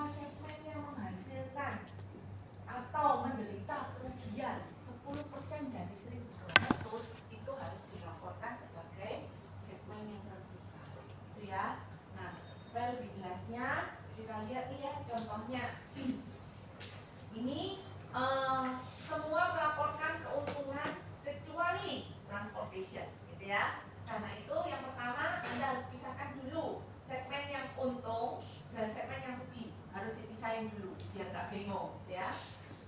semua segmen yang menghasilkan atau menderita kerugian 10% dari 1.200 itu harus dilaporkan sebagai segmen yang terpisah, gitu ya. Nah, supaya lebih jelasnya kita lihat nih ya contohnya. Ini semua melaporkan keuntungan kecuali transportation, gitu ya. Karena itu yang pertama Anda harus pisahkan dulu segmen yang untung dan segmen yang rugi, harus dipisahin dulu biar nggak bingung, ya.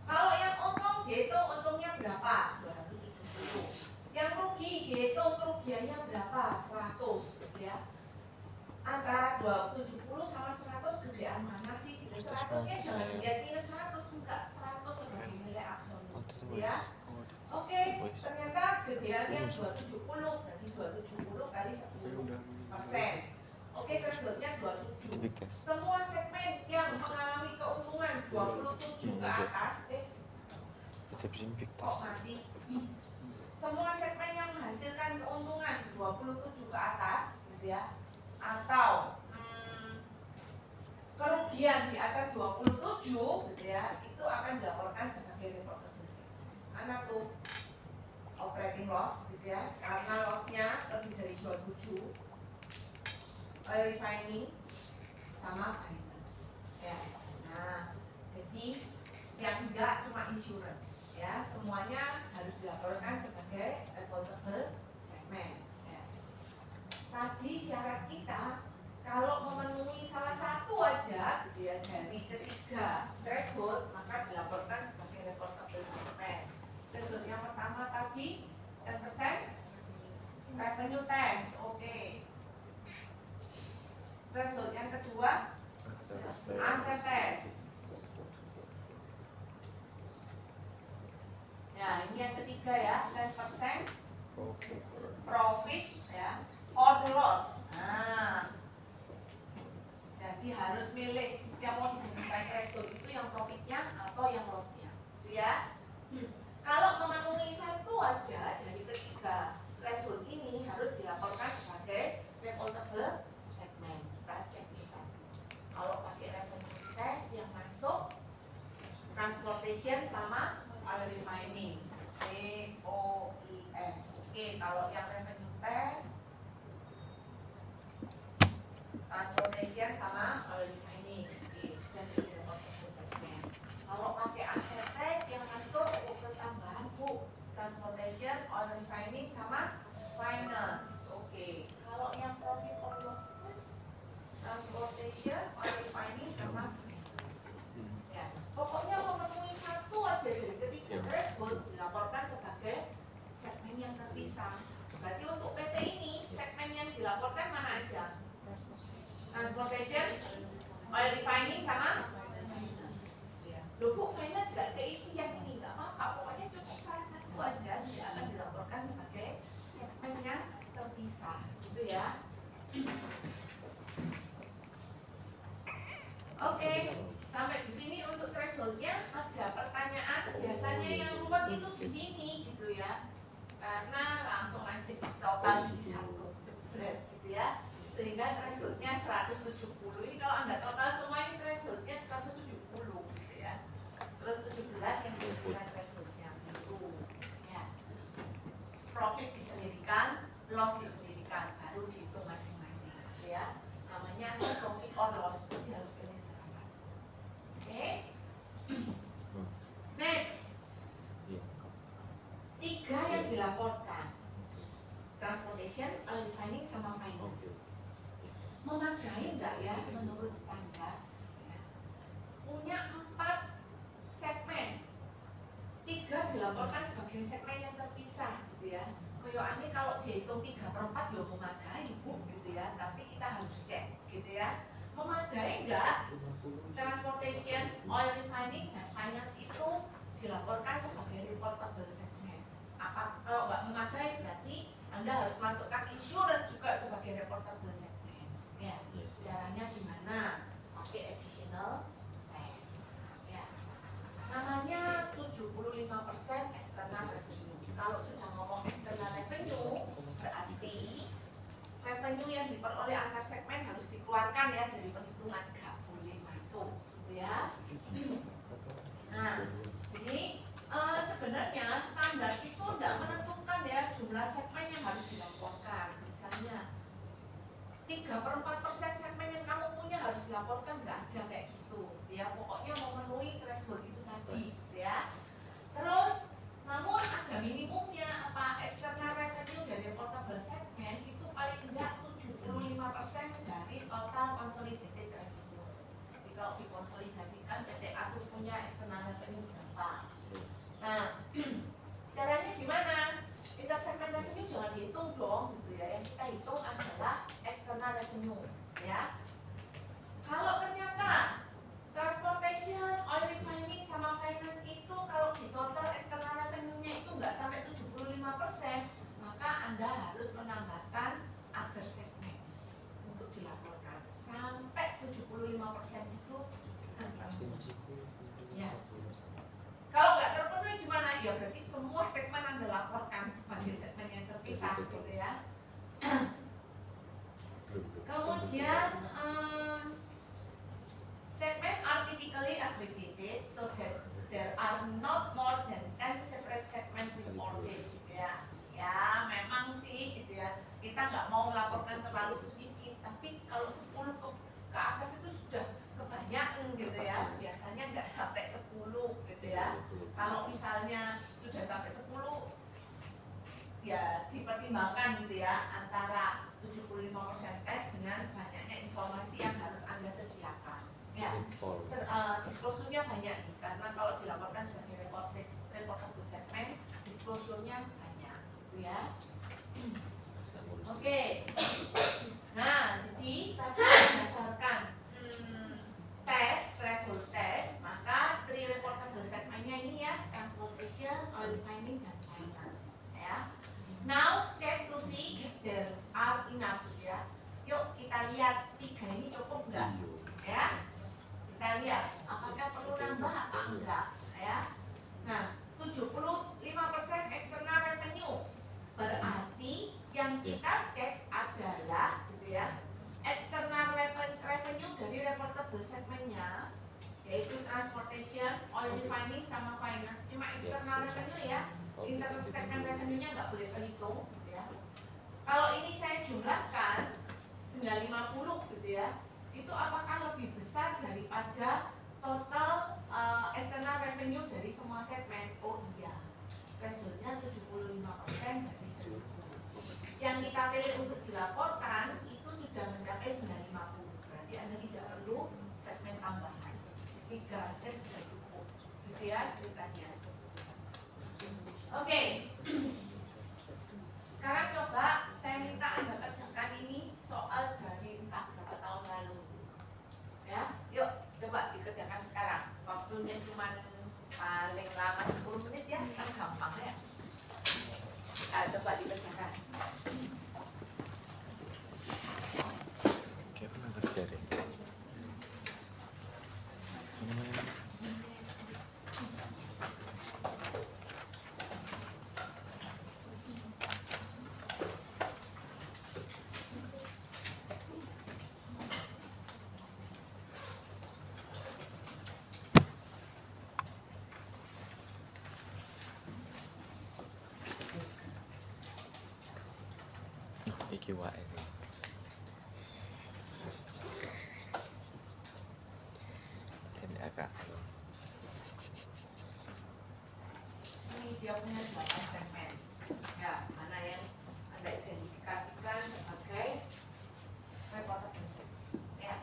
Kalau yang untung dihitung untungnya berapa? 270. Yang rugi dihitung kerugiannya berapa? 100, gitu ya. Antara 270 sama 100 gedean mana sih? 100-nya jangan dilihat minus 100, enggak, 100 sebagai nilai absolut, gitu ya. Oke, ternyata gedeannya 270, berarti 270 kali 10%. Oke, thresholdnya 27. Semua segmen yang mengalami keuntungan 27 ke atas, kok mati? Semua segmen yang menghasilkan keuntungan 27 ke atas, gitu ya, atau kerugian di atas 27, gitu ya, itu akan dilaporkan sebagai reportable segment. Mana tuh? Operating loss, gitu ya, karena lossnya lebih dari 27, oil refining sama finance, ya. Nah, jadi yang enggak cuma insurance, ya, semuanya harus dilaporkan sebagai reportable segment, ya. Tadi syarat kita kalau memenuhi salah satu aja, gitu ya, dari ketiga threshold, maka dilaporkan sebagai reportable segment. Threshold yang pertama tadi 10% revenue test, oke. Threshold yang kedua aset test. Ya, ini yang ketiga ya, 10% profit ya, or loss. Nah, jadi harus milih yang mau dijadikan threshold itu yang profitnya atau yang lossnya, gitu ya. Kalau memenuhi satu aja dari ketiga threshold ini harus dilaporkan sebagai reportable segment. Kita cek ini tadi. Kalau pakai revenue test yang masuk transportation sama oil refining, COIF. Oke, kalau yang revenue test transportation sama oil refining, oke, dan jadi reportable segment. Kalau pakai aset test yang masuk tambahan Bu, transportation, oil refining sama finance. Oke. Kalau yang profit or loss test, transportation, oil refining sama finance. Ya. Pokoknya memenuhi satu aja dari ketiga threshold dilaporkan sebagai segmen yang terpisah. Berarti untuk PT ini segmen yang dilaporkan mana aja? Transportation, oil refining sama finance. Loh Bu, finance gak keisi yang ini, gak apa-apa. Pokoknya cukup salah satu aja, dia akan dilaporkan sebagai segmen yang terpisah, gitu ya. Oke, sampai di sini untuk thresholdnya. Ada pertanyaan? Biasanya yang ruwet itu di sini, gitu ya. Karena langsung aja ditotal di satu, jebret, gitu ya. Sehingga thresholdnya 170. Ini kalau Anda total semua ini thresholdnya 170, gitu ya. Terus 17 yang dijadikan thresholdnya itu, ya. Profit disendirikan, loss disendirikan, baru dihitung masing-masing, gitu ya. Namanya profit or loss, jadi harus pilih salah satu. Oke. Next, 3 yang dilaporkan: transportation, oil refining sama finance. Memadai nggak ya menurut standar? Ya. Punya 4 segmen, 3 dilaporkan sebagai segmen yang terpisah, gitu ya. Koyoannya kalau dihitung 3/4 ya memadai Bu, gitu ya. Tapi kita harus cek, gitu ya. Memadai nggak transportation, oil refining, dan finance itu dilaporkan sebagai reportable segment? Apa kalau nggak memadai berarti Anda harus masukkan insurance juga sebagai reportable segment. Ya, caranya gimana? Pakai additional test. Ya. Namanya 75% external revenue. Kalau sudah ngomong external revenue, berarti revenue yang diperoleh antar segmen harus dikeluarkan ya dari perhitungan, nggak boleh masuk, gitu gitu ya. Nah, jadi sebenarnya standar itu tidak menentukan ya jumlah segmen yang harus dilaporkan. Misalnya 3/4% segmen yang kamu punya harus dilaporkan, nggak ada kayak gitu ya. Pokoknya memenuhi threshold itu tadi gitu ya. Terus namun ada minimumnya apa, external revenue dari portable segment itu paling enggak 75% dari total consolidated revenue. Jadi kalau dikonsolidasikan PTA itu punya external revenue berapa. Nah, caranya gimana? Intersegment revenue jangan dihitung dong gitu ya. Yang kita hitung adalah external revenue ya. Kalau ternyata transportation, oil refining sama finance itu kalau di total external revenue-nya itu nggak sampai 75%, maka Anda harus menambahkan other segment untuk dilaporkan. Sampai 75% itu terpenuhi. Ya. Kalau nggak terpenuhi gimana? Ya berarti semua segmen Anda laporkan sebagai segmen yang terpisah gitu ya. Kemudian segment are typically aggregated so that there are not more than 10 separate segment reported gitu ya. Ya memang sih gitu ya, kita nggak mau melaporkan terlalu sedikit, tapi kalau 10 ke atas itu sudah kebanyakan gitu ya. Biasanya nggak sampai 10 gitu ya. Kalau misalnya sudah sampai 10 ya dipertimbangkan gitu ya, antara 75% tes dengan banyaknya informasi yang harus Anda sediakan ya. Disclosure-nya banyak nih, karena kalau dilaporkan sebagai reportable segment, disclosure-nya banyak gitu ya. Oke. Nah, jadi tadi berdasarkan threshold test, maka three reportable segment-nya ini ya, transportation, oil refining, dan finance ya. Now check to see if there are enough ya. Yuk kita lihat 3 ini cukup nggak ya. Kita lihat apakah perlu nambah apa enggak ya. Nah 75% external revenue berarti yang kita cek adalah gitu ya, external revenue dari reportable segmentnya, yaitu transportation, oil refining, sama finance. Cuma external revenue ya, internal segment revenue-nya nggak boleh terhitung gitu ya. Kalau ini saya jumlahkan 950 gitu ya, itu apakah lebih besar daripada total external revenue dari semua segmen? Oh iya, threshold-nya 75% dari 1000. Yang kita pilih untuk dilaporkan itu sudah mencapai 950, berarti Anda tidak perlu segmen tambahan, 3 aja sudah cukup gitu ya ceritanya. Oke. Sekarang coba saya minta Anda kerjakan ini soal dari entah berapa tahun lalu ya. Yuk coba dikerjakan sekarang, waktunya cuma paling lama 10 menit ya, kan gampang ya. Coba dikerjakan. Kayak pernah kerja deh. Iki wae sih. Ini agak Ini dia punya 8 segmen ya, mana yang Anda identifikasikan sebagai reportable segment ya.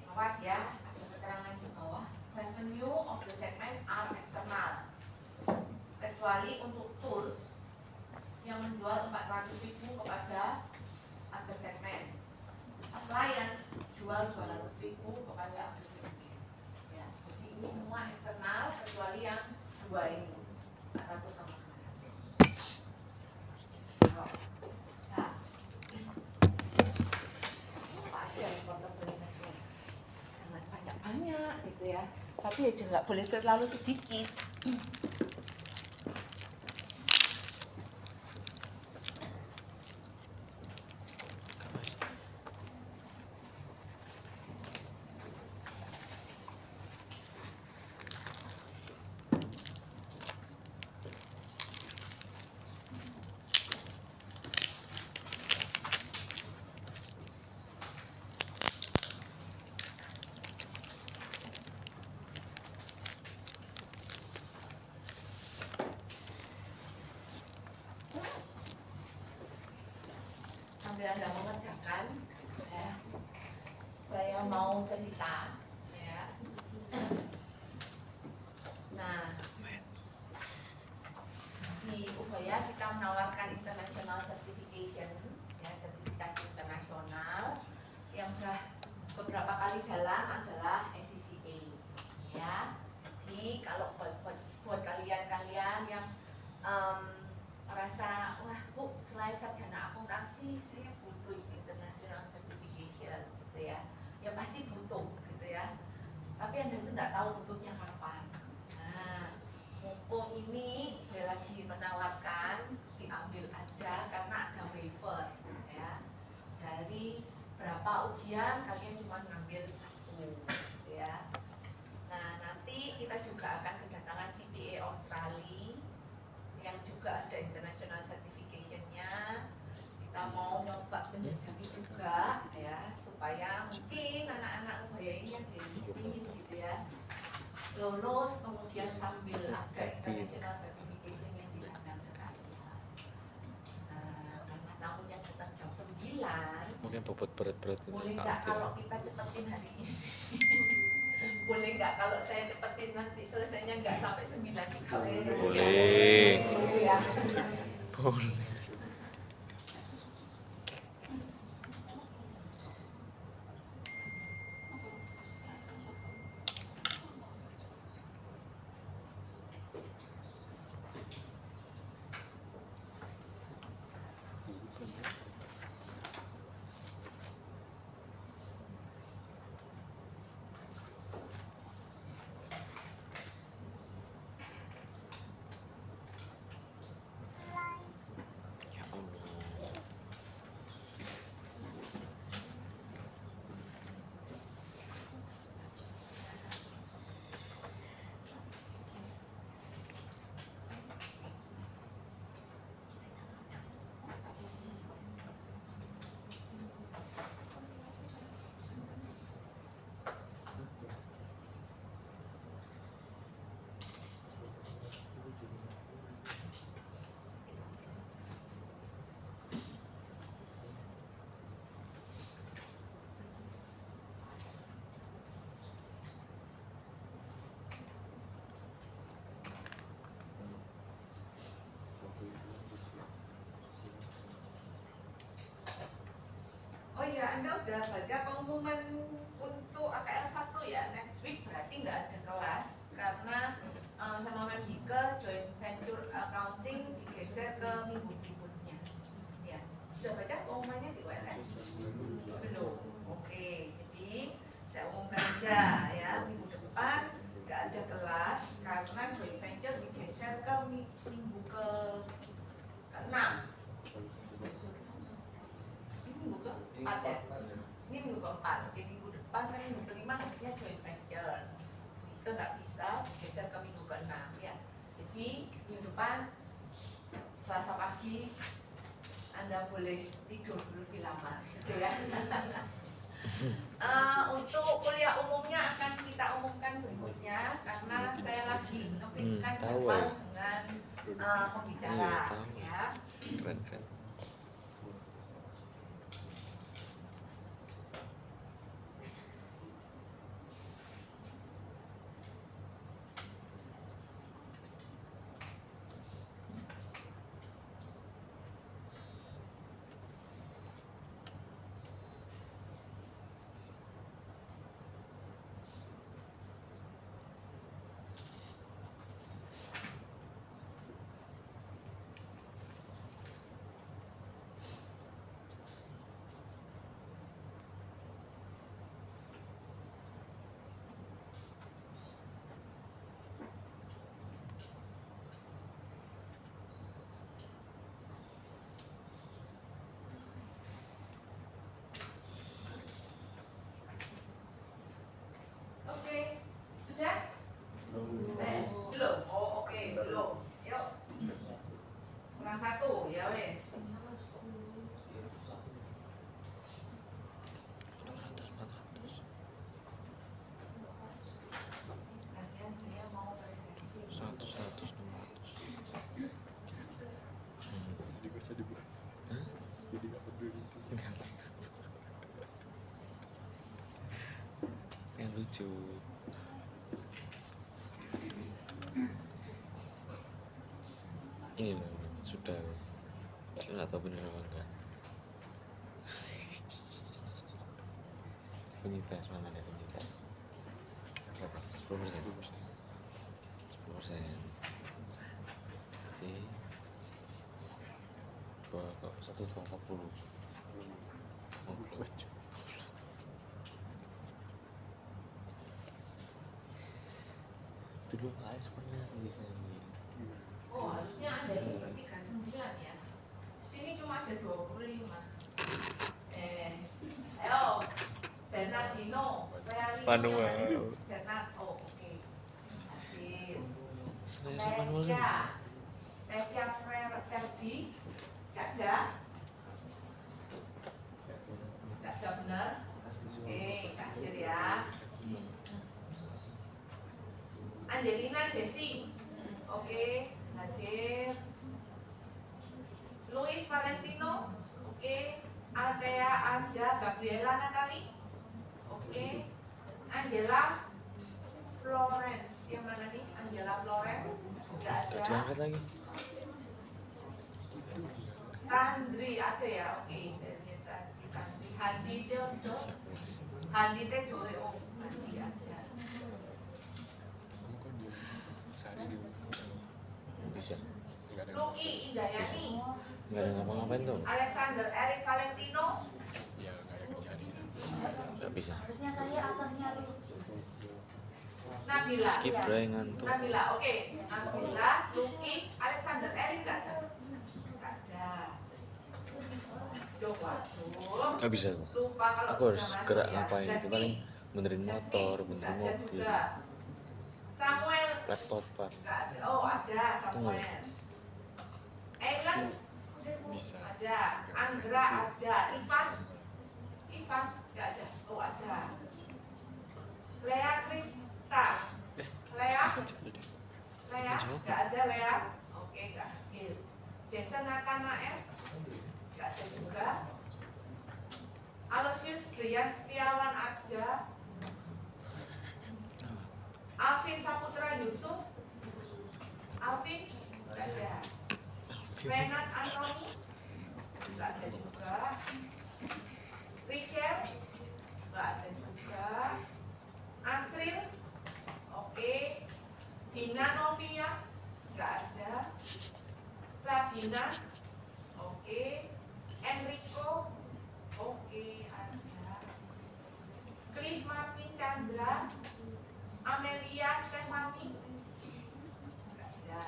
Awas ya, ada keterangan di bawah, revenue of the segment are external kecuali untuk tools yang menjual 400.000 kepada other segment, appliance jual 200.000 kepada other segment ya. Jadi ini semua eksternal kecuali yang dua ini, 400 sama 200. Nah, apa aja reportable segment? Jangan banyak-banyak gitu ya, tapi aja nggak boleh terlalu sedikit. sambil Anda mengerjakan, ya, saya mau cerita, ya. Nah, di Ubaya kita menawarkan international certification, ya, sertifikasi internasional yang sudah beberapa kali jalan adalah SCCA, ya. Jadi kalau buat kalian-kalian yang merasa, wah Bu, selain sarjana akuntansi saya butuh international certification, gitu ya. Ya pasti butuh, gitu ya. Tapi Anda itu nggak tahu butuhnya kapan. Nah, mumpung ini saya lagi menawarkan, diambil aja karena ada waiver, ya. Dari berapa ujian kalian cuma ngambil 1, ya. Nah, nanti kita juga akan kedatangan CPA Australia yang juga ada international certification-nya. Kita mau nyoba penjajaki juga, ya, supaya mungkin anak-anak Ubaya ini yang ingin gitu ya, lulus kemudian sambil ada international certification yang di sana sekali. Nah, karena tamunya datang jam 9, Mungkin bobot berat-berat itu boleh Kak nggak Adil. kalau kita cepetin hari ini? Boleh nggak kalau saya cepetin nanti selesainya nggak sampai 9 juga? Boleh. Boleh ya. Boleh. Ya Allah. Oh iya, Anda udah baca pengumuman untuk AKL 1 ya? Next week berarti nggak ada kelas karena sama Memdike joint venture accounting digeser ke minggu berikutnya. Ya, sudah baca pengumumannya di WLS? Belum. Oke, jadi saya umumkan aja ya, minggu depan nggak ada kelas karena joint venture digeser ke minggu ke-6. Minggu keempat ya, ini minggu keempat. Oke, minggu depan kan minggu kelima harusnya joint venture. Itu nggak bisa geser ke minggu ke-6 ya. Jadi minggu depan Selasa pagi Anda boleh tidur dulu di lama, gitu ya. Untuk kuliah umumnya akan kita umumkan berikutnya karena saya lagi ngepiskan tahu jadwal ya. dengan pembicara, Iya, tahu. ya. Keren. lucu. Ini loh, sudah. Saya nggak tahu benar apa enggak. Definitas mana definitas? Berapa? 10%. 10%. Jadi 1,40. Dulu AS pernah bisa ini. Oh, harusnya ada yang 39 ya. Sini cuma ada 25. Ayo, Bernardino, Manuel. Bernard, oh oke. Hadir. Saya manual sih. Tesia Ferdi, Kak Ja. Kak Ja benar. Oke, Kak Hadir ya. Angelina Jessie, oke, hadir. Luis Valentino, oke. Altea Anja Gabriela Natali, oke. Angela Florence, yang mana nih? Angela Florence, tidak Gak ada. diangkat lagi. Tandri ada ya, oke. Saya lihat tadi Tandri. Handi Teodo, Handi Teodore, oh Handi aja. Bisa. Luki Indayani, Gak ada ngapa-ngapain tuh. Alexander Eric Valentino, Gak bisa. Harusnya saya atasnya dulu. Nabila. Skip Ya. Bray ngantuk. Nabila, oke. Nabila, Luki, Alexander Eric nggak ada? Nggak ada. Coba tuh. Gak bisa. Lupa kalau Aku harus sudah masuk gerak ya. ngapain? Itu paling benerin motor, Jasmine, benerin nggak ada mobil, juga. Samuel, laptopan. nggak ada. Oh ada Samuel. Ellen, Bisa. ada. Anggra ada. Ivan, nggak ada. Oh ada. Lea Krista, Lea, nggak ada Lea. Oke, nggak hadir. Jason Nathanael, nggak ada juga. Aloysius Brian Setiawan ada. Alvin Saputra Yusuf, Alvin, nggak ada. Renat Anthony, nggak ada juga. Rachel, nggak ada juga. Asril, oke. Dina Novia, nggak ada. Sabina, oke. Enrico, oke, ada. Cliff Martin Chandra, Amelia Stefani, nggak ada.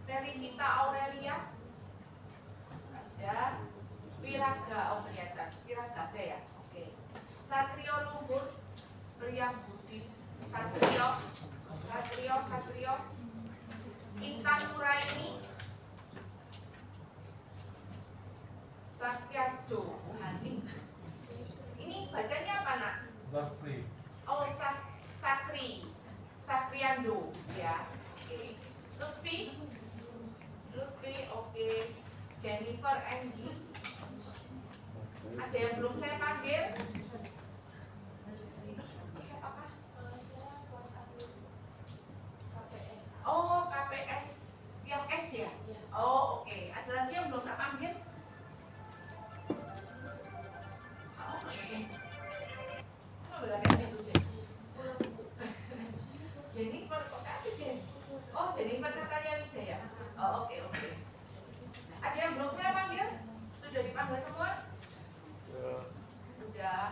Felicita Aurelia, nggak ada. Wiraga, oh kelihatan. Wiraga ada ya, oke. Satrio Luhur, Priya Budi, Satrio, Intan Nuraini, Satyardo Haning. Ini bacanya apa nak? Zakri. Oh Sakriando ya. Oke. Lutfi, oke. Jennifer Anggi. Ada yang belum saya panggil? Siapakah? Oh, KPS yang S ya? Oh, oke. Ada lagi yang belum tak panggil? Oh, oke. Oh, berarti ada itu, Jennifer, kok kasih Jen? Oh, Jennifer Natalia Wijaya. Oh, oke. Ada yang belum saya panggil? Sudah dipanggil semua? Sudah.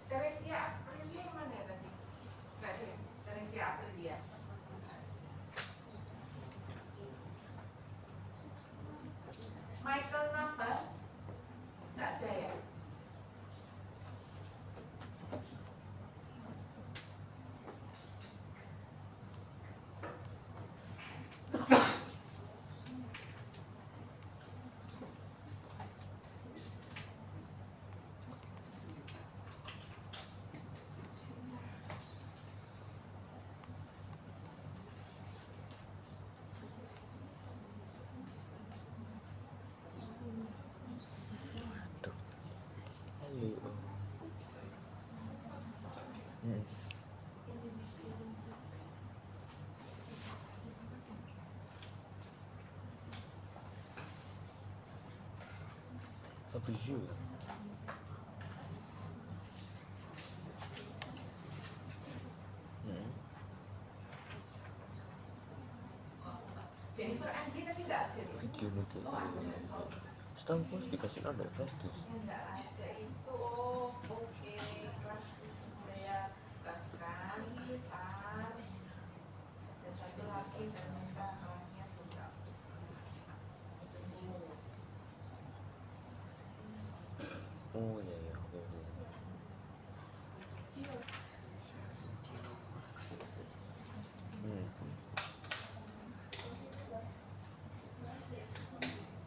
Teresia Aprilia yang mana ya tadi? Nggak ada ya? Teresia Aprilia. Fabrizio. Jennifer Angie tadi nggak ada. Video nanti. Oh ada. Setahu gue dikasih ada flash disk. Yang nggak ada itu. Oke, kelas saya bahkan Pak. Dan satu lagi ternyata kelasnya juga. Oh iya iya oke oke.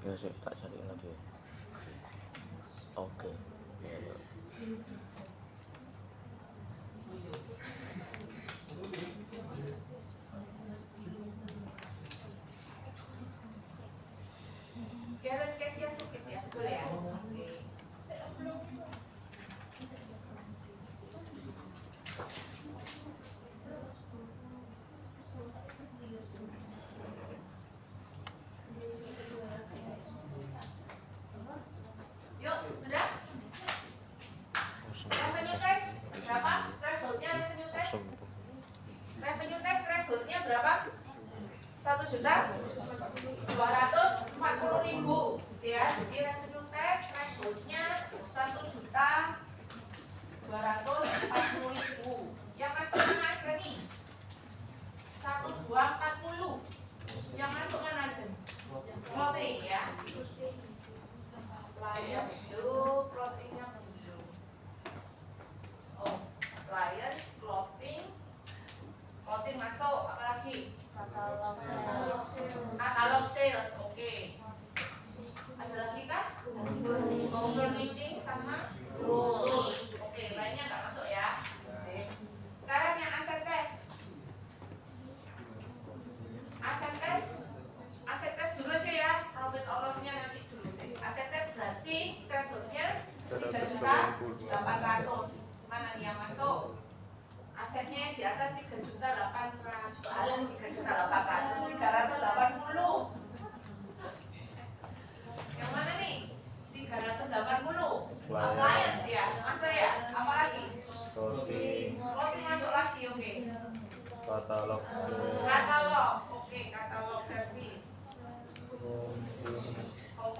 Ya sih tak cari lagi. Oke. Ya, ya. Sharon Kesia Sukit ya, betul ya? Oke. Yuk, sudah? Kosong. Revenue test berapa? Thresholdnya revenue test? Kosong itu. Revenue test thresholdnya berapa? 1.240.000 gitu ya. Jadi revenue test thresholdnya 1.240.000. Yang masuk mana aja nih? 1240. Yang masuk mana aja? Clothing ya. Appliance itu clothingnya belum. Oh, appliance, clothing. Clothing masuk, apa lagi? Katalog sales, oke. Ada lagi kah? Furnishing sama tools. Oke, lainnya nggak masuk ya. Oke. Sekarang yang aset test. Aset test dulu aja ya. Profit or loss-nya nanti dulu sih. Aset test berarti threshold-nya 3.800.000. Mana nih yang masuk? Asetnya di atas 3.800.000. Alah 3.800.000, 380. Yang mana nih? 380. Appliance ya, masuk ya. Apa lagi? Clothing masuk lagi, oke. Katalog Katalog, oke, katalog service.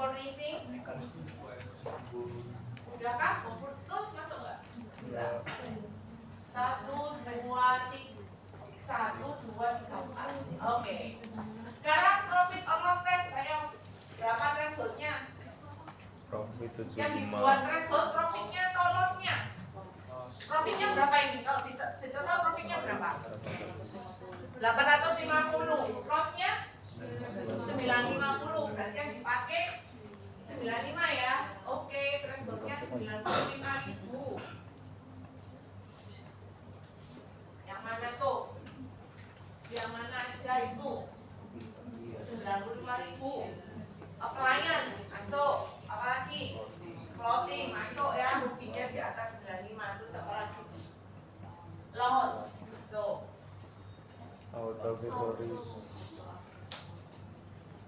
Furnishing. Udah kah? Terus masuk nggak? Enggak. 1, 2, 3, 4. Oke. Sekarang profit or loss test, ayo. Berapa thresholdnya? profit Yang 75 dibuat threshold profitnya atau lossnya? Profitnya berapa ini? Kalau dicatat profitnya berapa? 850. Lossnya 950. Berarti yang dipakai 95 ya. Oke, thresholdnya 95.000. Yang mana tuh? Yang mana aja itu? 95.000. Appliance masuk. Apa lagi? Clothing masuk ya. Ruginya di atas 95. Terus apa lagi? Loan masuk. auto accessories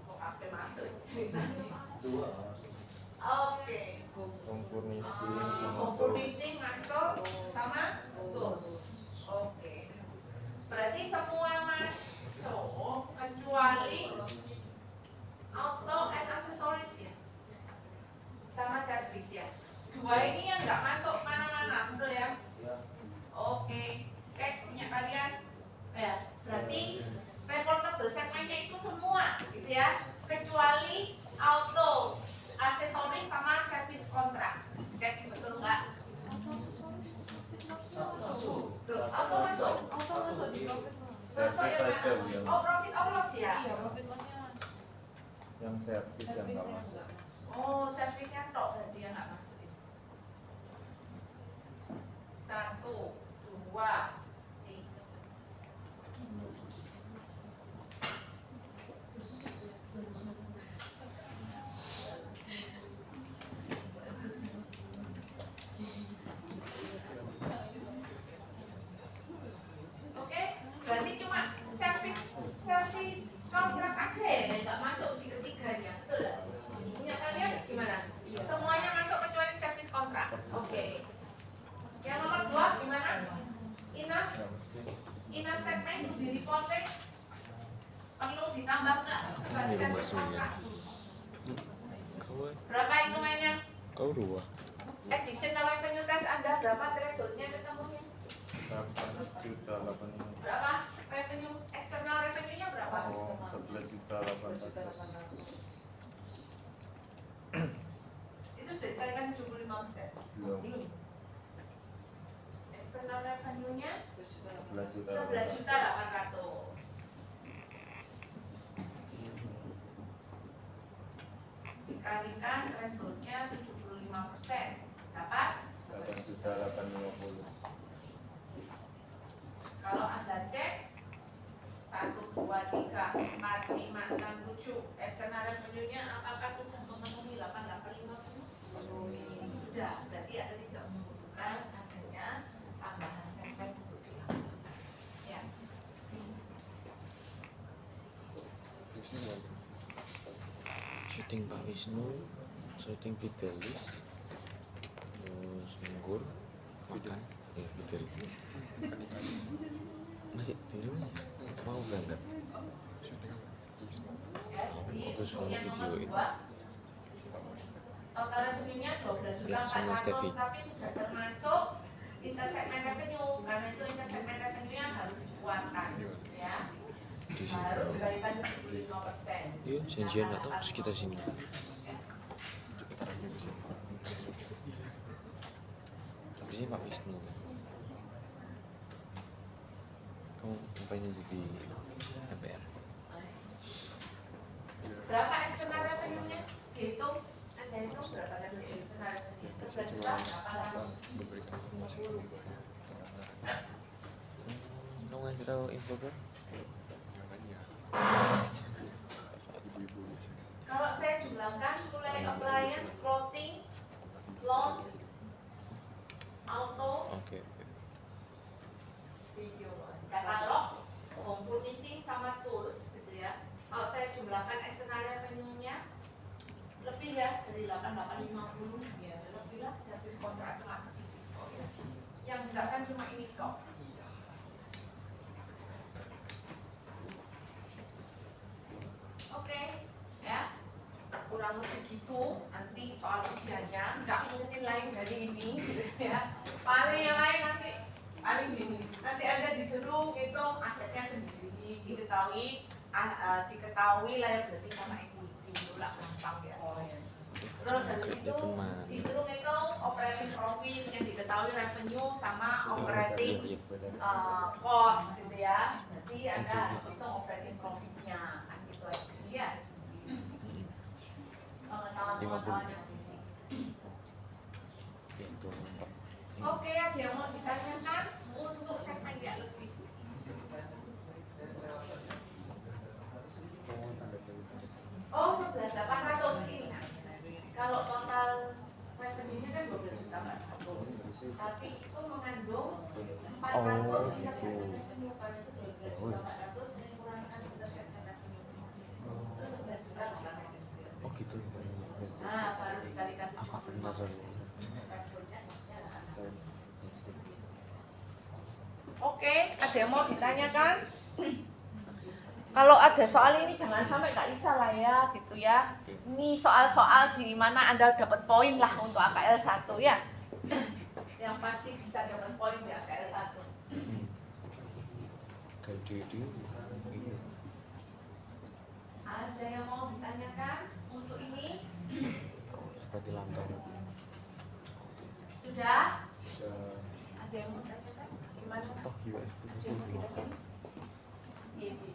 Kok apa masuk? Oke. Furnishing masuk sama tools. Oke. Berarti semua masuk kecuali auto and accessories ya. Sama service ya. Dua ini yang nggak masuk mana-mana, betul ya? Oke. Cek punya kalian. Ya, berarti reportable segmennya itu semua gitu ya. Kecuali auto, aksesoris sama service kontrak. Cek betul nggak? Tuh, auto masuk. Masuk yang saja mana? yang Oh, profit or loss ya? yang servis yang nggak masuk. Oh, servisnya tok berarti yang nggak masuk ini. 1, 2, 3. Oke, berarti cuma servis kontrak aja ya yang nggak masuk di ketiganya, betul nggak? Punya kalian gimana? Semuanya dipotek perlu ditambah nggak? Ini rumah sendiri. Berapa hitungannya? Kau dua. Additional revenue test Anda berapa thresholdnya ketemunya? 8 juta 8. Berapa revenue? External revenue-nya berapa? Oh, 11 juta 800. Itu sudah dikalikan 75%. Belum. External revenue-nya 11 juta 11 juta 800. Dikalikan threshold-nya 75%. Dapat? 8 juta 850. Kalau Anda cek 1, 2, 3, 4, 5, 6, 7 external revenue-nya apakah sudah memenuhi 8850? Sudah, berarti Anda tidak membutuhkan adanya tambahan segmen untuk dilakukan. Ya. Syuting Pak Wisnu, syuting Fidelis, terus nganggur, makan, ya Fidelis. Masih di rumah, mau berangkat. Ya, jadi Terus untuk yang video nomor ini. 2 total revenue-nya 12 juta Ya, sama 400, Steffi. tapi sudah termasuk intersegmen revenue, karena itu intersegmen revenue-nya harus dikuatkan, ya. Di Baru sini. dikalikan 75%. Yuk, janjian atau sekitar sini. Tapi sih Pak Wisnu. Kamu ngapain jadi MPR? Berapa external revenue-nya? Dihitung, Anda hitung berapa revenue external revenue? 11 juta 800. Kamu ngasih tahu info kan? Kalau saya jumlahkan mulai appliance, clothing, loan, auto, Oke. video, katalog, home furnishing sama tools gitu ya. Kalau saya jumlahkan external revenue-nya lebih ya dari 8850 ya, lebih lah servis kontrak cuma sedikit kok ya. Yang enggak kan cuma ini kok. Oke, ya. Kurang lebih gitu. Nanti soal ujiannya nggak mungkin lain dari ini gitu ya. Paling yang lain nanti paling gini. Nanti Anda disuruh ngitung asetnya sendiri, diketahui liability sama equity dulu lah gampang ya. Terus habis itu disuruh ngitung operating profit yang diketahui revenue sama operating cost gitu ya. Nanti Anda harus hitung operating profitnya kan gitu aja ya. Pengetahuan yang basic. Oke, ada yang mau ditanyakan untuk segmen dialektik? Oh, 11.800 ini. Kalau total revenue-nya kan 12.400. Tapi itu mengandung 400 intersegmen revenue karena itu 12.400 yang kurangkan intersegmen revenue. Terus 11.800. Oh gitu. Nah, baru dikalikan Apa pernah Oke, ada yang mau ditanyakan? Kalau ada soal ini jangan sampai nggak bisa lah ya, gitu ya. Ini soal-soal di mana Anda dapat poin lah untuk AKL 1 ya. Yang pasti bisa dapat poin di AKL 1. Kayak di Ada yang mau ditanyakan untuk ini? seperti lantai. Sudah? Ada yang mau ditanyakan? Gimana? Toh USB Ada yang mau ditanyakan? Ini.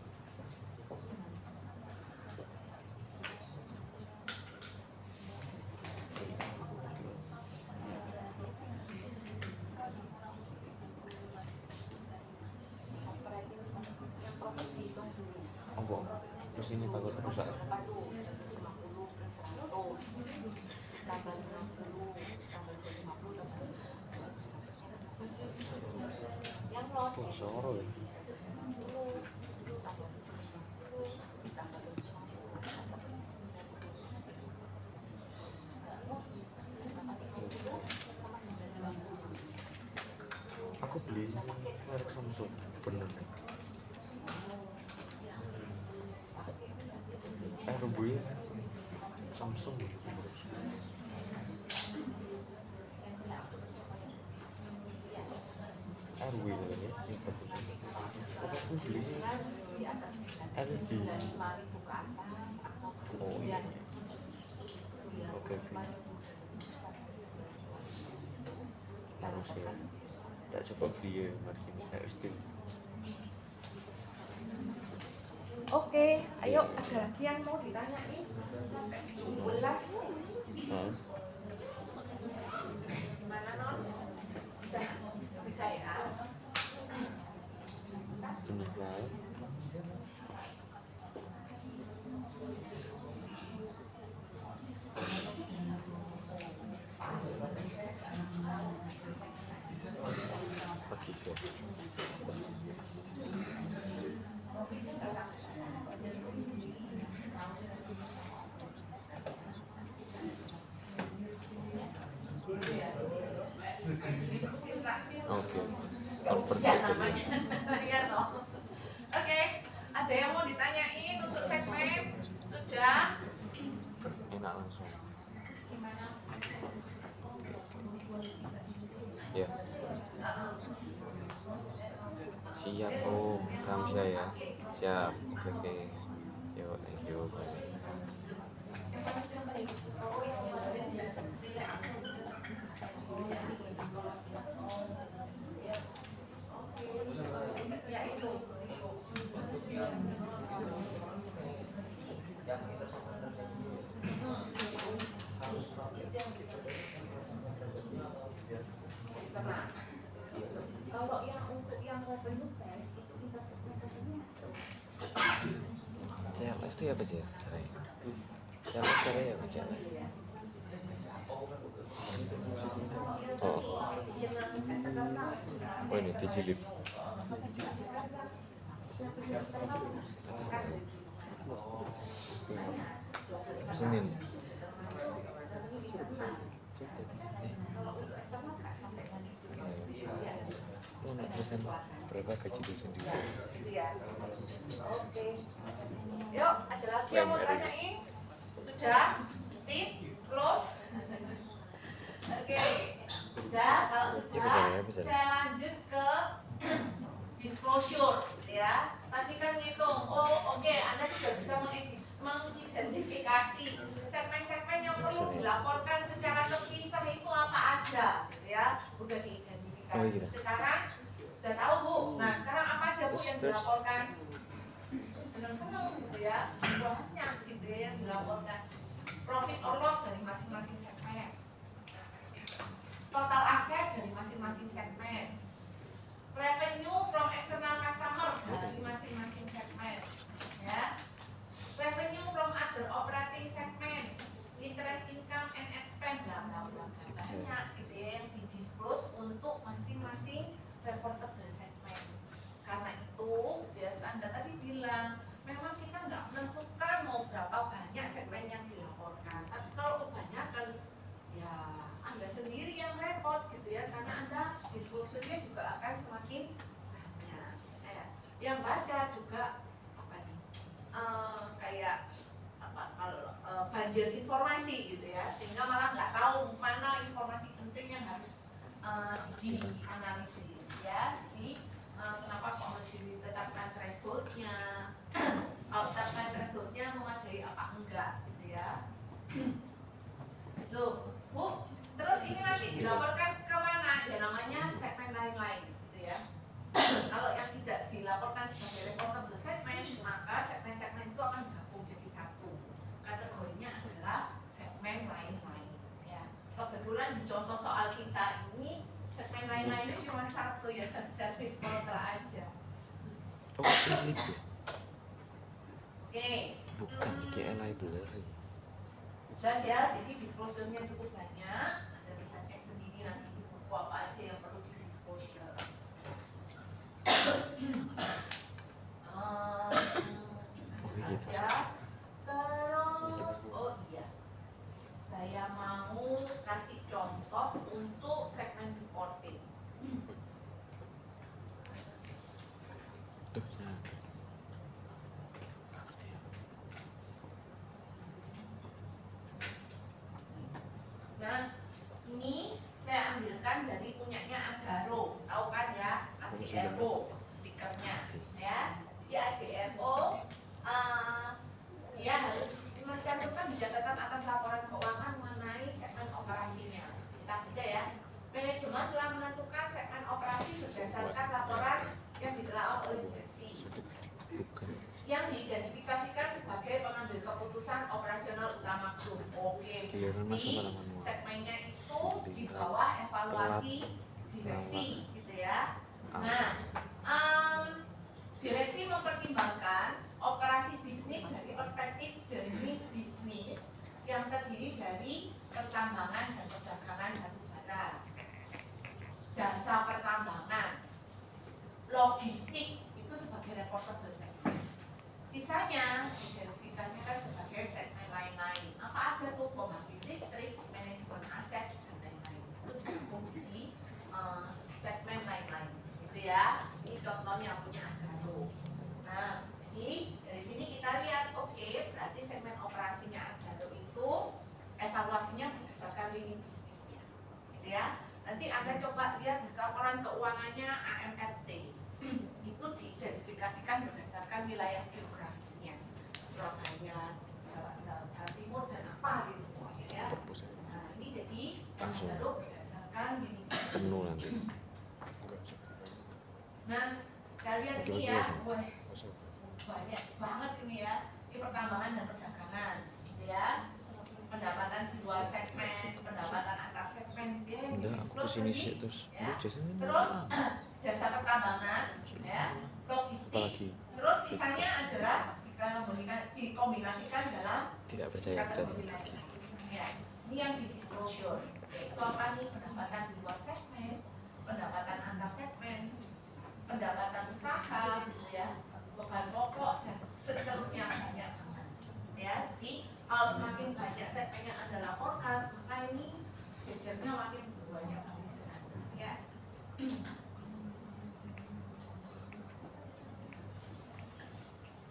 Oh, kok. Terus ini takut rusak. Oh, soro ya. Aku beli merek Samsung bener nih. RW Samsung RW ya yang bagus aku belinya LG oh iya oke harus ya tak coba beli ya mari ini kayak still. Oke, ayo ada lagi yang mau ditanyain sampai 12. Gimana non? Bisa ya? Bener banget. Begitu. Oke, convert Ya juga namanya. Iya toh. Oke, ada yang mau ditanyain untuk segmen? Sudah? enak langsung. Gimana? Ya. Siap Om, Ramsya ya. Siap. Oke. Yo, thank you. Kalau yang untuk yang revenue test itu kita sebut revenue masuk. CLS itu ya apa sih? CLS cara ya apa CLS? Oh. Oh ini Digilib. Senin. Oh, nak pesan berapa gaji itu sendiri? Oke. Yuk, ada lagi yang mau tanyain? Sudah? Tit? Close? Oke. Sudah, kalau sudah, saya lanjut ke disclosure, ya. Tadi kan ngitung, oh oke, Anda sudah bisa mengidentifikasi segmen-segmen yang perlu dilaporkan secara terpisah itu apa aja, gitu ya. Udah diidentifikasi. Oh, gitu. Sekarang udah tahu Bu. Nah, sekarang apa aja Bu yang dilaporkan? Seneng-seneng gitu ya, banyak gitu ya yang dilaporkan. Profit or loss dari masing-masing segmen, total aset dari masing-masing segmen, revenue from external customer dari masing-masing segmen, ya, revenue from other operating segment, interest income and expense, bla bla bla bla, banyak gitu ya yang didisclose untuk masing-masing reportable segmen. Karena itu, ya standar tadi bilang, memang kita nggak menentukan mau berapa banyak segmen yang dilaporkan. Tapi kalau kebanyakan, ya Anda sendiri yang repot gitu ya, karena Anda disclosure-nya juga akan semakin banyak. Yang baca juga apa nih? Kayak apa? Kalau banjir informasi gitu ya, sehingga malah nggak tahu mana informasi penting yang harus dianalisis ya. Jadi kenapa kok harus ditetapkan thresholdnya? Kalau tetapkan thresholdnya memadai apa enggak gitu ya? Loh, Bu, terus ini nanti dilaporkan ke mana? Ya namanya segmen lain-lain gitu ya. Kalau yang tidak dilaporkan sebagai reportable segmen, maka segmen-segmen itu akan digabung jadi satu. Kategorinya adalah segmen lain-lain ya. Kebetulan di contoh soal kita ini segmen lain-lainnya cuma satu ya, service kontra aja. Oh, ini Bu. Oke. Bukan IKL library. Jelas ya, jadi disclosure-nya cukup banyak. Anda bisa cek sendiri nanti di buku apa aja yang perlu di disclosure. Aja. Terus, oh iya, saya mau kasih contoh untuk segmen reporting. Tuh, nah. yang diidentifikasikan sebagai pengambil keputusan operasional utama grup. Oke, Giliran masuk jadi pada manual. segmennya itu di bawah evaluasi direksi gitu ya. Nah, direksi mempertimbangkan operasi bisnis dari perspektif jenis bisnis yang terdiri dari pertambangan dan perdagangan batu bara, jasa pertambangan, logistik itu sebagai reportable segmen. Sisanya diidentifikasikan sebagai segmen lain-lain. Apa aja tuh? Pembangkit listrik, manajemen aset dan lain-lain. Itu digabung di segmen lain-lain, gitu ya. Ini contohnya punya Agaro. Nah, jadi dari sini kita lihat, oke, berarti segmen operasinya Agaro itu evaluasinya berdasarkan lini bisnisnya, gitu ya. Nanti Anda coba lihat di laporan keuangannya AMRT. Itu diidentifikasikan berdasarkan wilayah geografisnya, Surabaya, Jawa Timur dan apa gitu pokoknya ya. Nah ini jadi baru berdasarkan lini penuh nanti. Nah kalian ini ya, wah banyak banget ini ya. Ini pertambangan dan perdagangan, gitu ya. Pendapatan di luar segmen, pendapatan antar segmen, ya. Enggak, aku kesini sih terus. Ya. Terus Jasa pertambangan, ya, logistik. Terus sisanya adalah dikombinasikan dalam tidak percaya kategori lain. Ya, ini yang di disclosure. Yaitu apa nih? Pendapatan di luar segmen, pendapatan antar segmen, pendapatan usaha, gitu ya, beban pokok dan seterusnya banyak banget. Ya, jadi kalau semakin banyak segmen yang Anda laporkan, maka ini jejernya makin banyak ya.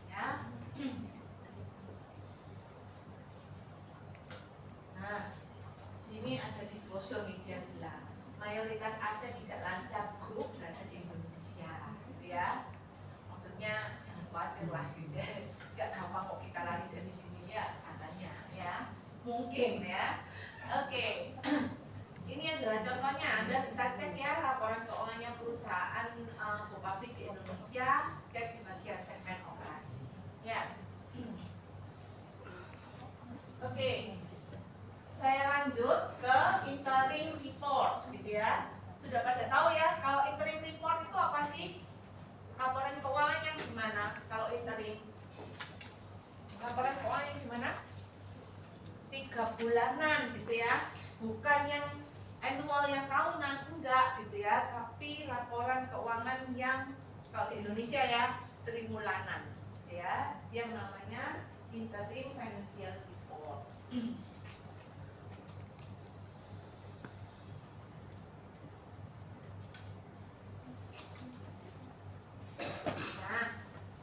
Ya. Nah, sini ada disclosure media bilang mayoritas aset tidak lancar grup berada di Indonesia, gitu ya. Maksudnya jangan khawatir lah, gitu ya. Gak gampang kok kita lari dari sini ya, katanya ya. Mungkin ya. Oke. Ini adalah contohnya, Anda bisa cek ya laporan keuangannya perusahaan go public di Indonesia, cek di bagian segmen operasi. Ya. Oke. Saya lanjut ke interim report, gitu ya. Sudah pada tahu ya, kalau interim report itu apa sih? Laporan keuangan yang gimana kalau interim? Laporan keuangan yang gimana? 3 bulanan, gitu ya. Bukan yang annual yang tahunan, enggak gitu ya, tapi laporan keuangan yang kalau di Indonesia ya trimulanan, gitu ya, yang namanya interim financial report. Nah,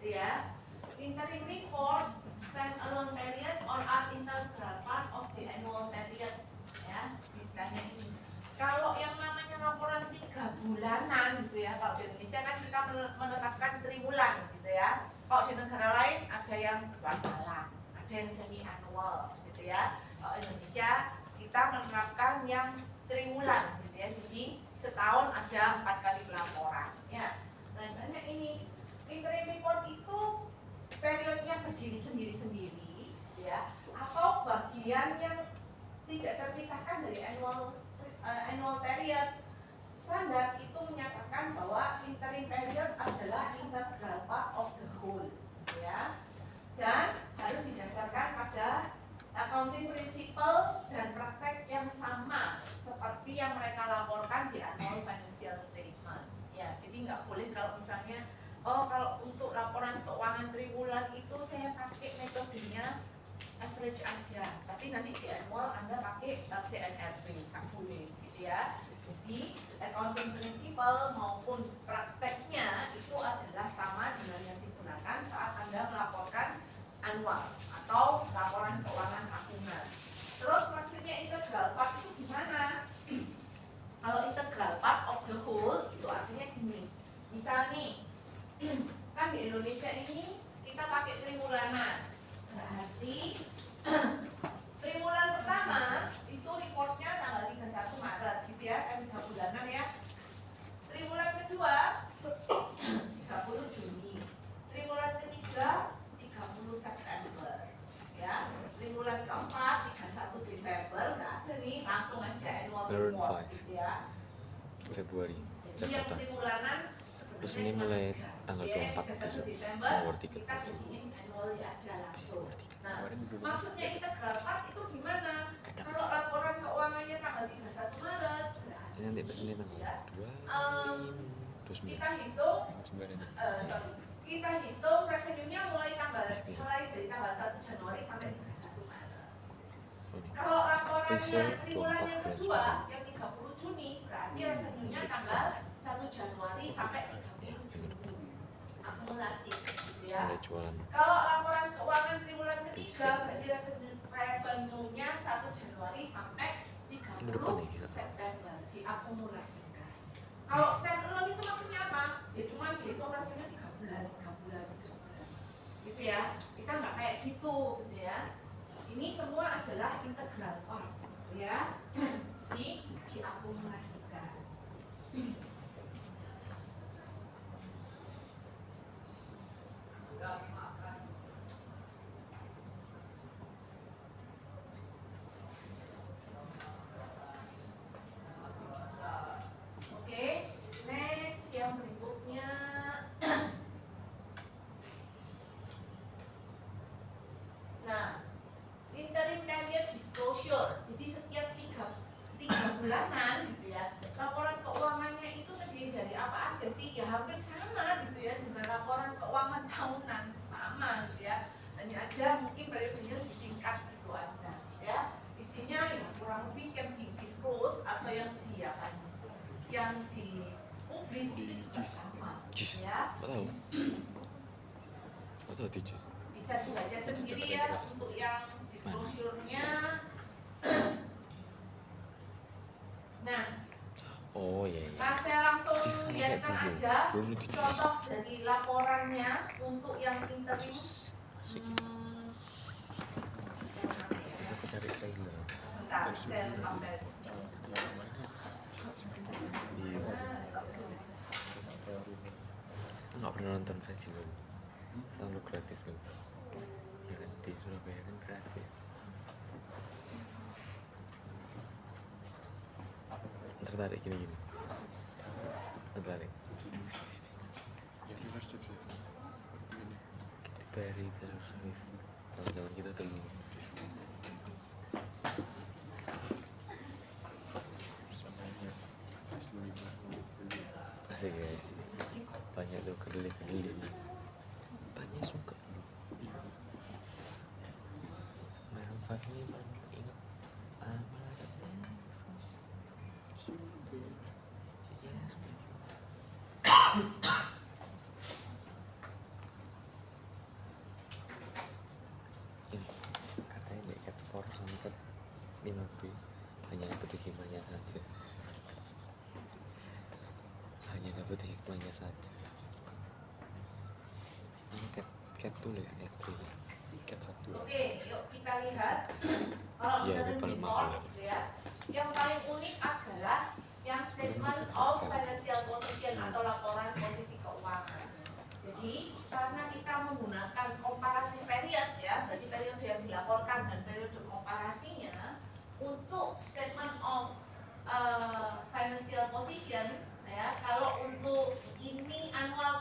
gitu ya, interim report stand alone period or are integral part of the annual period, ya, istilahnya ini. Kalau yang namanya laporan 3 bulanan gitu ya, kalau di Indonesia kan kita menetapkan triwulan gitu ya. Kalau di negara lain ada yang kuartalan, ada yang semi annual gitu ya. Kalau Indonesia kita menerapkan yang triwulan gitu ya. Jadi setahun ada 4 kali pelaporan ya. Nah, ini interim report itu periodnya berdiri sendiri-sendiri ya, atau bagian yang tidak terpisahkan dari annual period. Standar itu menyatakan bahwa interim period adalah integral part of the whole, ya, dan harus didasarkan pada accounting principle dan praktek yang sama seperti yang mereka laporkan di annual financial statement. Ya, jadi nggak boleh kalau misalnya, oh kalau untuk laporan keuangan triwulan itu saya pakai metodenya average aja, tapi nanti di annual Anda pakai CNRP, nggak boleh, gitu ya. Jadi accounting principle maupun prakteknya itu adalah sama dengan yang digunakan saat Anda melaporkan annual atau laporan keuangan tahunan. Terus maksudnya integral part itu gimana? Kalau integral part of the whole itu artinya gini. Misal nih, kan di Indonesia ini kita pakai triwulanan. Berarti triwulan pertama itu reportnya tanggal 31 Maret gitu ya, 3 bulanan ya. Triwulan kedua 30 Juni. Triwulan ketiga Februari Jadi yang Jakarta. tribulanan Pesennya mulai tanggal 24 besok. Nomor tiket. kita jadiin annually aja langsung. Nah, Kemarin belum maksudnya integral part itu gimana? Kalau laporan keuangannya tanggal 31 Maret, Ini nanti pesennya tanggal ya, 29. kita hitung sembilan. kita hitung revenue-nya mulai dari tanggal 1 Januari sampai 31 Maret. Kalau laporannya triwulan yang kedua yang 30 Juni berarti revenue-nya tanggal 1 Januari sampai 30 Juni. Akumulatif gitu ya. Mulai jualan. Kalau laporan keuangan triwulan ketiga berarti revenue-nya 1 Januari sampai 30 September diakumulasikan. Kalau standalone itu maksudnya apa? Ya cuma dihitung revenue 3 bulan. Gitu ya. Kita nggak kayak gitu ya. Ini semua adalah integral part gitu ya. Diakumulasikan. Oke, next yang berikutnya. Nah, interim period disclosure. Jadi setiap tiga bulanan gitu ya, laporan keuangannya itu terdiri dari apa aja sih? Ya hampir sama gitu ya dengan laporan keuangan tahunan, sama gitu ya. Hanya aja mungkin periodenya disingkat gitu aja ya. Isinya ya kurang lebih yang di disclose atau yang di apa? Yang dipublis itu juga sama ya. Nggak tahu. Nggak tahu Jis. Bisa dibaca sendiri ya untuk yang disclosure-nya. Nah, Oh iya. nah saya langsung Jis sama kayak lihatkan dulu. aja Belum itu Jis. contoh dari laporannya untuk yang interim. Jis. Asik. Hmm, Aku cari trailer. bentar, saya sampai. Iya. Aku nggak pernah nonton festival. Selalu gratis kan. Ya kan di Surabaya kan gratis. Tertarik gini-gini. Tertarik. Ya di first sih. Ini Katy Perry, Taylor Swift. Tahun-tahun kita dulu. samanya Asli Asik ya. Banyak tuh kedeli-kedeli. Banyak suka. Maroon 5 ini paling ingat. Yes. Ini katanya di Cat 4 sama Cat 5B hanya dapat hikmahnya saja. Hanya dapat hikmahnya saja. Ini Cat 2 ya, Cat 3. Cat 1. Oke, yuk kita lihat. Kalau Iya, interim ini paling report, mahal. gitu ya, yang paling unik adalah yang statement of financial position atau laporan posisi keuangan. Jadi karena kita menggunakan comparative period ya, berarti periode yang dilaporkan dan periode komparasinya untuk statement of financial position ya. Kalau untuk ini annual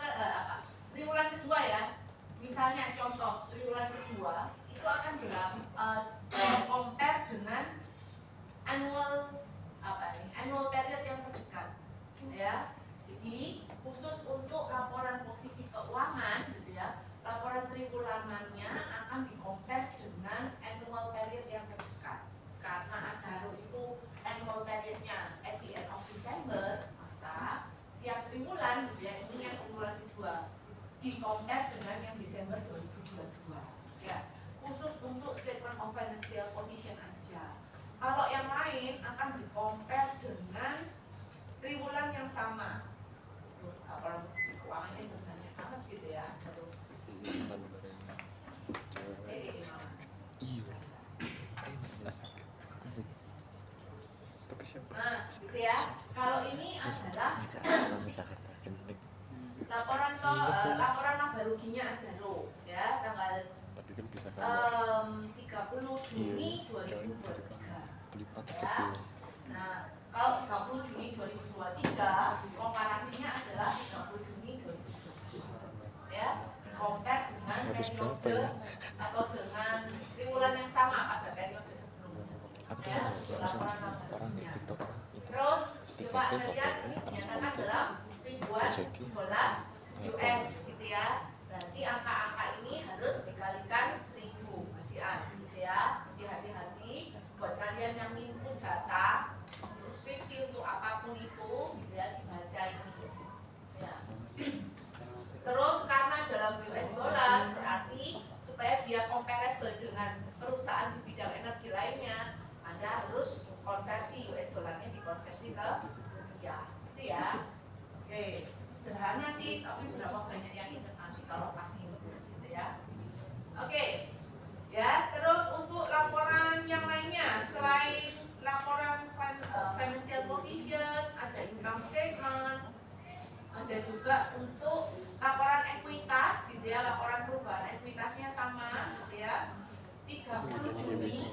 triwulan kedua ya, misalnya contoh triwulan kedua itu akan compare dengan annual period yang terdekat ya. Jadi khusus untuk laporan posisi keuangan gitu ya, laporan triwulanannya akan di-compare dengan annual period yang terdekat. Karena Adaro itu annual periodnya at the end of December, maka tiap triwulan gitu ya, ini yang triwulan kedua di-compare dengan yang Desember 2022 ya. Khusus untuk statement of financial position aja. Kalau yang lain akan di-compare dengan triwulan yang sama. Laporan posisi keuangannya sebenarnya banget gitu ya. Gimana? Iya. Asik. Asik. Tapi siapa? Nah, gitu ya. Kalau ini adalah Jakarta Gendeng. laporan laba ruginya Adaro ya, tanggal Tapi kan bisa kan 30 Juni 2023. Beli 4 Ya. Nah, kalau 30 Juni 2023 2023, komparasinya adalah 30 Juni 2020. Ya, compare dengan Habis berapa periode ya? atau dengan triwulan yang sama pada periode sebelumnya. Aku tuh Ya, tahu misalnya laporan orang di laporannya. TikTok itu Terus Tiga coba T, Anda lihat Foto T, ini dinyatakan Transport T, adalah ribuan Gojeki, dolar Apple. US gitu ya. Berarti angka-angka ini harus dikalikan 1000 masih gitu ya. Jadi hati-hati buat kalian yang input data deskripsi untuk apapun itu gitu ya, dibaca ini. Ya. Terus karena dalam US dollar berarti supaya dia comparable dengan perusahaan di bidang energi lainnya, Anda harus konversi US dollarnya dikonversi ke rupiah, gitu ya. Oke, sederhana sih, tapi berapa banyak yang ingat nanti kalau pas ngilu, gitu ya. Oke, ya. Terus untuk laporan yang lainnya selain laporan financial position, ada income statement, ada juga untuk laporan ekuitas gitu ya, laporan perubahan ekuitasnya sama gitu ya. 30 Juni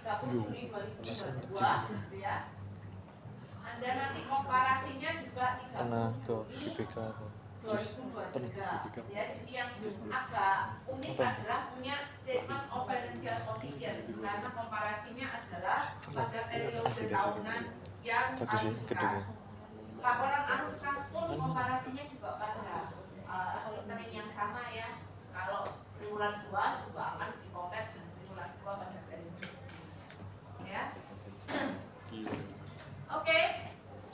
2022 gitu ya. Anda nanti komparasinya juga 30 pernah ke Juni BPK atau 2023 gitu ya. Jadi yang agak unik adalah punya statement of financial position karena komparasinya adalah pada periode tahunan yang bagus sih paling gedungnya. dekat. Laporan arus kas pun komparasinya juga pada rekening yang sama ya. Kalau triwulan 2 juga akan dikompar dengan triwulan 2 pada periode ya. Oke,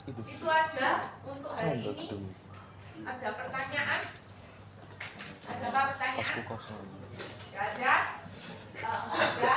itu aja untuk hari Keren tuh ini. gedung Ada pertanyaan? Ada apa kasku pertanyaan? kosong. Gak ada? Kalau nggak ada,